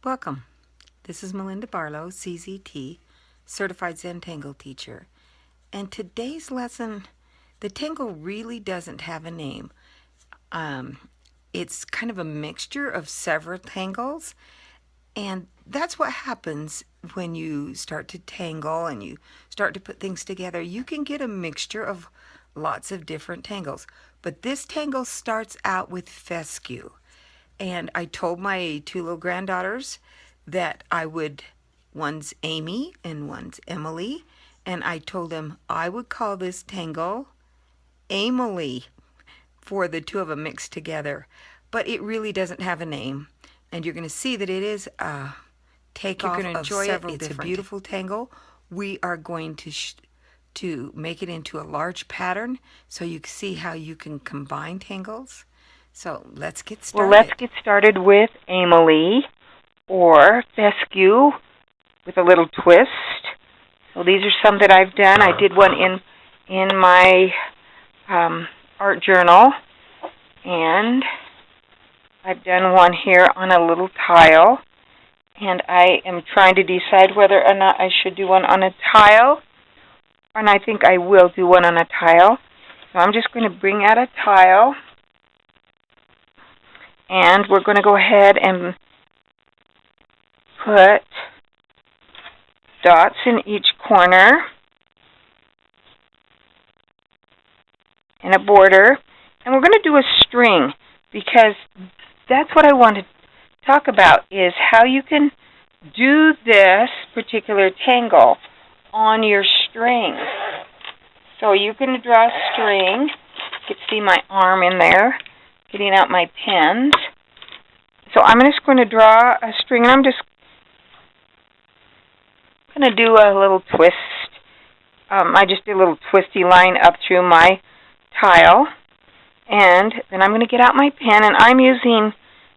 Welcome. This is Melinda Barlow, CZT, Certified Zen Tangle Teacher. And today's lesson, the tangle really doesn't have a name. Um, it's kind of a mixture of several tangles, and that's what happens when you start to tangle and you start to put things together. You can get a mixture of lots of different tangles. But this tangle starts out with fescue. And I told my two little granddaughters that one's Amy and one's Emily, and I told them I would call this tangle Emily for the two of them mixed together. But it really doesn't have a name, and you're going to see that it is a takeoff of several different. It's a beautiful tangle. We are going to make it into a large pattern so you can see how you can combine tangles. So let's get started. Well, let's get started with Emily or Fescu with a little twist. So these are some that I've done. I did one in my art journal, and I've done one here on a little tile. And I am trying to decide whether or not I should do one on a tile, and I think I will do one on a tile. So I'm just going to bring out a tile. And we're going to go ahead and put dots in each corner and a border. And we're going to do a string because that's what I want to talk about, is how you can do this particular tangle on your string. So you can draw a string. You can see my arm in there, getting out my pens. So I'm just going to draw a string, and I'm just going to do a little twist. I just did a little twisty line up through my tile, and then I'm going to get out my pen, and I'm using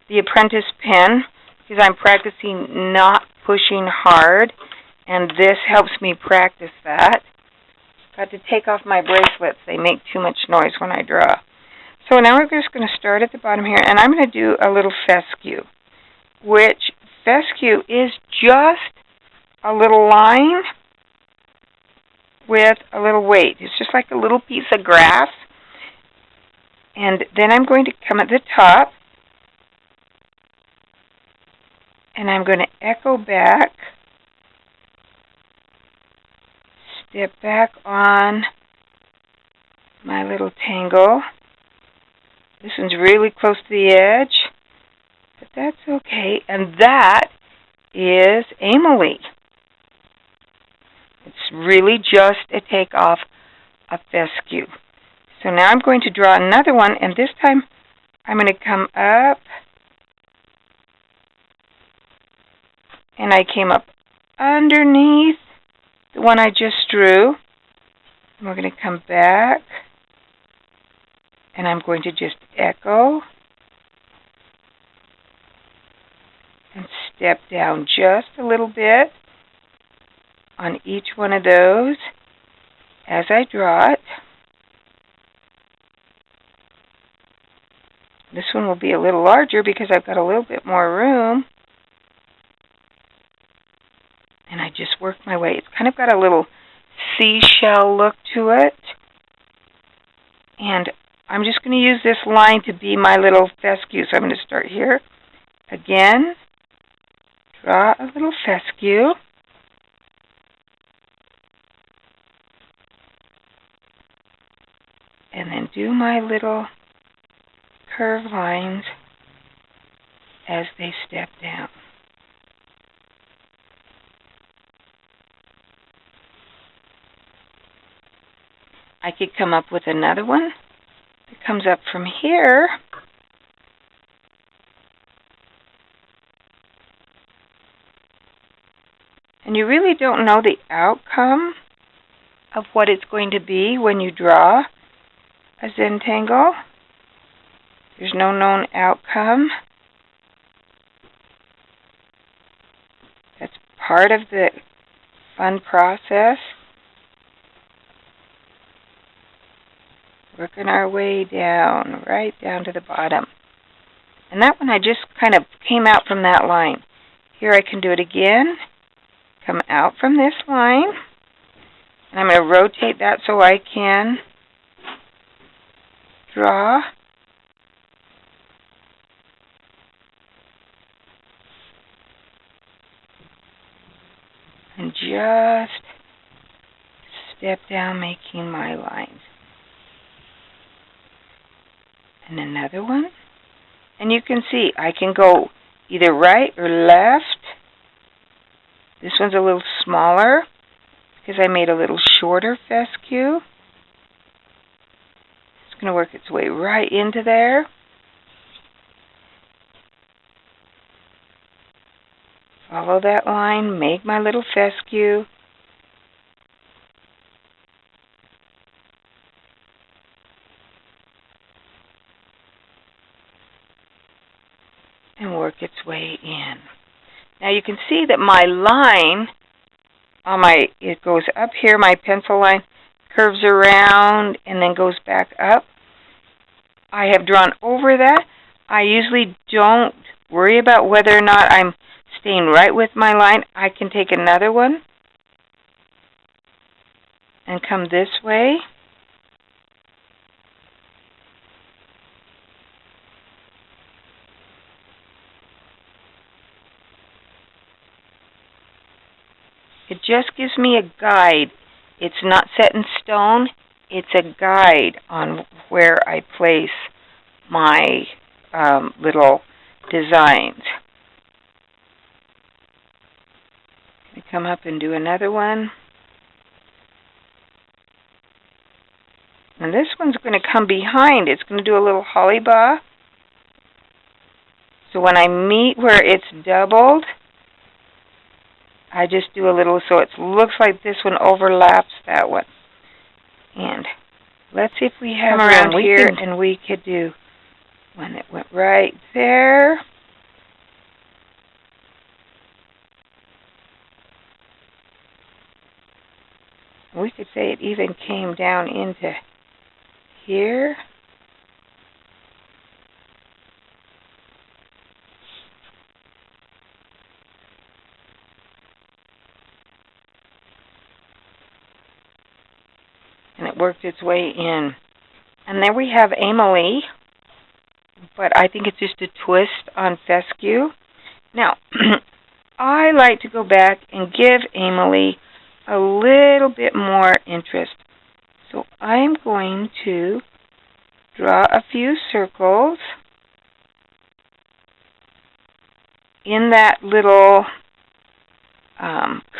the Apprentice pen because I'm practicing not pushing hard, and this helps me practice that. Got to take off my bracelets. They make too much noise when I draw. So now we're just going to start at the bottom here, and I'm going to do a little fescue, which fescue is just a little line with a little weight. It's just like a little piece of grass. And then I'm going to come at the top, and I'm going to echo back, step back on my little tangle. This one's really close to the edge, but that's okay. And that is Emily. It's really just a takeoff of fescue. So now I'm going to draw another one, and this time I'm going to come up, and I came up underneath the one I just drew. And we're going to come back, and I'm going to just echo and step down just a little bit on each one of those as I draw it. This one will be a little larger because I've got a little bit more room. And I just work my way. It's kind of got a little seashell look to it. And I'm just going to use this line to be my little fescue. So I'm going to start here. Again, draw a little fescue. And then do my little curved lines as they step down. I could come up with another one that comes up from here. And you really don't know the outcome of what it's going to be when you draw a Zen tangle. There's no known outcome. That's part of the fun process. Working our way down, right down to the bottom. And that one I just kind of came out from that line. Here I can do it again. Come out from this line. And I'm going to rotate that so I can draw. And just step down, making my lines. And another one. And you can see I can go either right or left. This one's a little smaller because I made a little shorter fescue. It's going to work its way right into there. Follow that line, make my little fescue. And work its way in. Now you can see that my line it goes up here, my pencil line curves around and then goes back up. I have drawn over that. I usually don't worry about whether or not I'm staying right with my line. I can take another one and come this way. It just gives me a guide. It's not set in stone. It's a guide on where I place my little designs. I come up and do another one. And this one's going to come behind. It's going to do a little holly bow. So when I meet where it's doubled, I just do a little so it looks like this one overlaps that one. And let's see if we have around here and we could do one that went right there. We could say it even came down into here. And it worked its way in. And then we have Emily, but I think it's just a twist on fescue. Now, I like to go back and give Emily a little bit more interest. So I'm going to draw a few circles in that little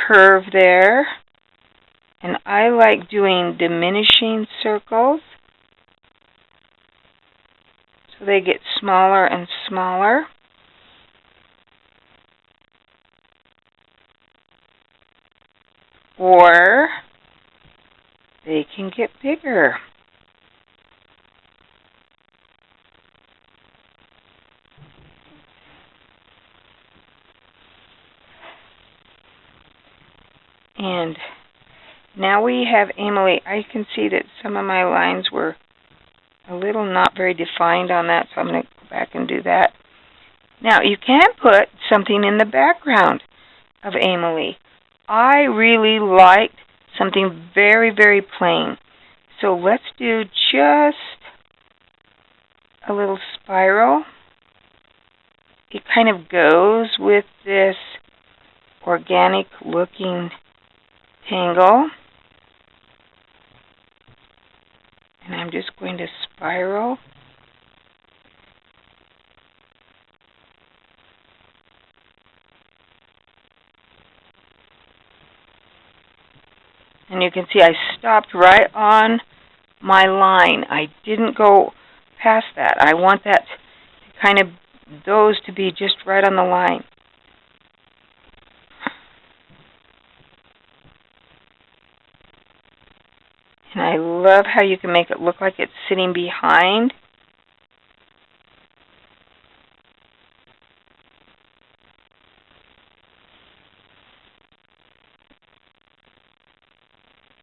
curve there. And I like doing diminishing circles so they get smaller and smaller. Or they can get bigger. And now we have Emily. I can see that some of my lines were a little not very defined on that, so I'm going to go back and do that. Now, you can put something in the background of Emily. I really liked something very, very plain. So let's do just a little spiral. It kind of goes with this organic looking tangle. And I'm just going to spiral. And you can see I stopped right on my line. I didn't go past that. I want that to kind of, those to be just right on the line. And I love how you can make it look like it's sitting behind.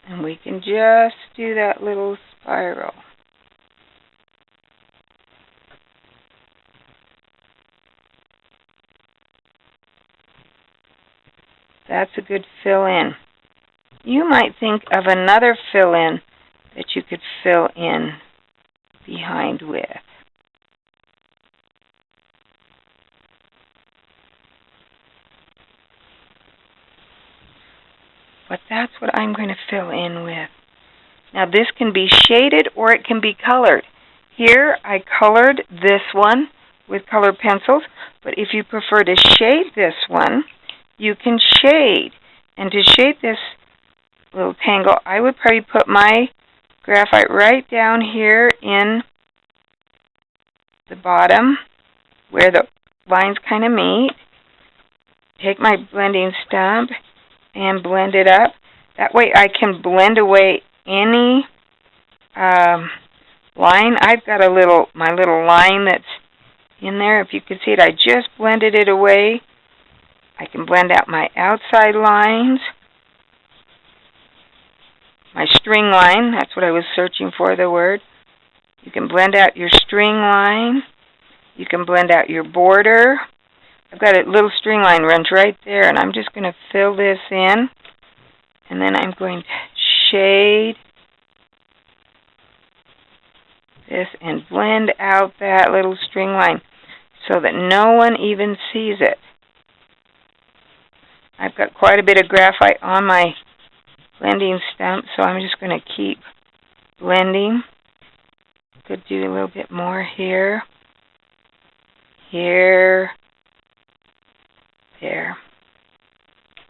And we can just do that little spiral. That's a good fill-in. You might think of another fill-in that you could fill in behind with. But that's what I'm going to fill in with. Now this can be shaded or it can be colored. Here I colored this one with colored pencils, but if you prefer to shade this one, you can shade. And to shade this little tangle, I would probably put my graphite right down here in the bottom where the lines kind of meet. Take my blending stump and blend it up. That way I can blend away any line. I've got my little line that's in there. If you can see it, I just blended it away. I can blend out my outside lines. My string line, that's what I was searching for, the word. You can blend out your string line. You can blend out your border. I've got a little string line runs right there, and I'm just going to fill this in. And then I'm going to shade this and blend out that little string line so that no one even sees it. I've got quite a bit of graphite on my blending stump, so I'm just going to keep blending. Could do a little bit more here, here, there.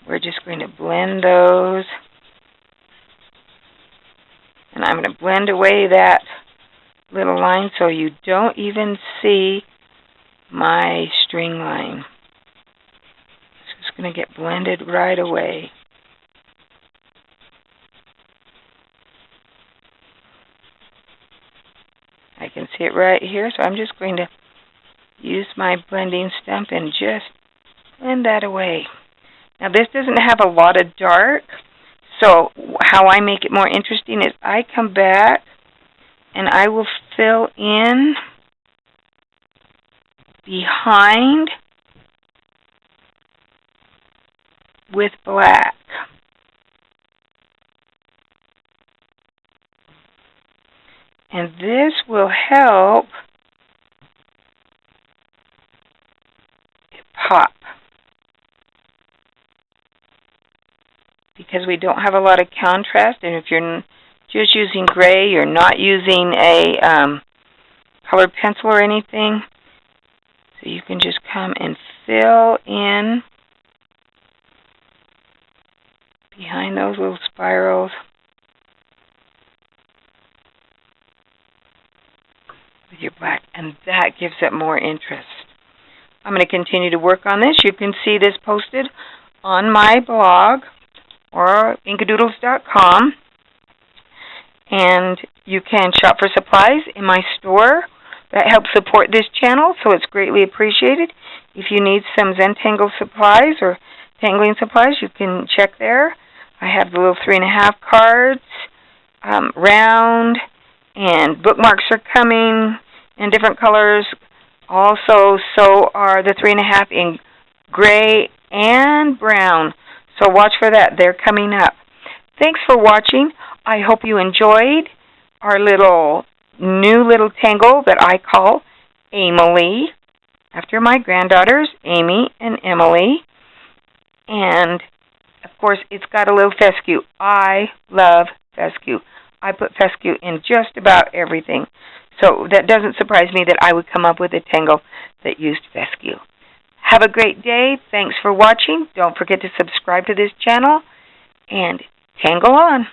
We're just going to blend those. And I'm going to blend away that little line so you don't even see my string line. It's just going to get blended right away. I can see it right here, so I'm just going to use my blending stump and just blend that away. Now this doesn't have a lot of dark, so how I make it more interesting is I come back and I will fill in behind with black. And this will help it pop. Because we don't have a lot of contrast, and if you're just using gray, you're not using a colored pencil or anything, so you can just come and fill in behind those little spirals with your black, and that gives it more interest. I'm going to continue to work on this. You can see this posted on my blog or Inkidoodles.com, and you can shop for supplies in my store. That helps support this channel, so it's greatly appreciated. If you need some Zentangle supplies or tangling supplies, you can check there. I have the little 3.5 cards, round, and bookmarks are coming in different colors. Also, so are the 3.5 in gray and brown. So watch for that. They're coming up. Thanks for watching. I hope you enjoyed our new little tangle that I call Emily, after my granddaughters, Amy and Emily. And, of course, it's got a little fescue. I love fescue. I put fescue in just about everything. So that doesn't surprise me that I would come up with a tangle that used fescue. Have a great day. Thanks for watching. Don't forget to subscribe to this channel and tangle on.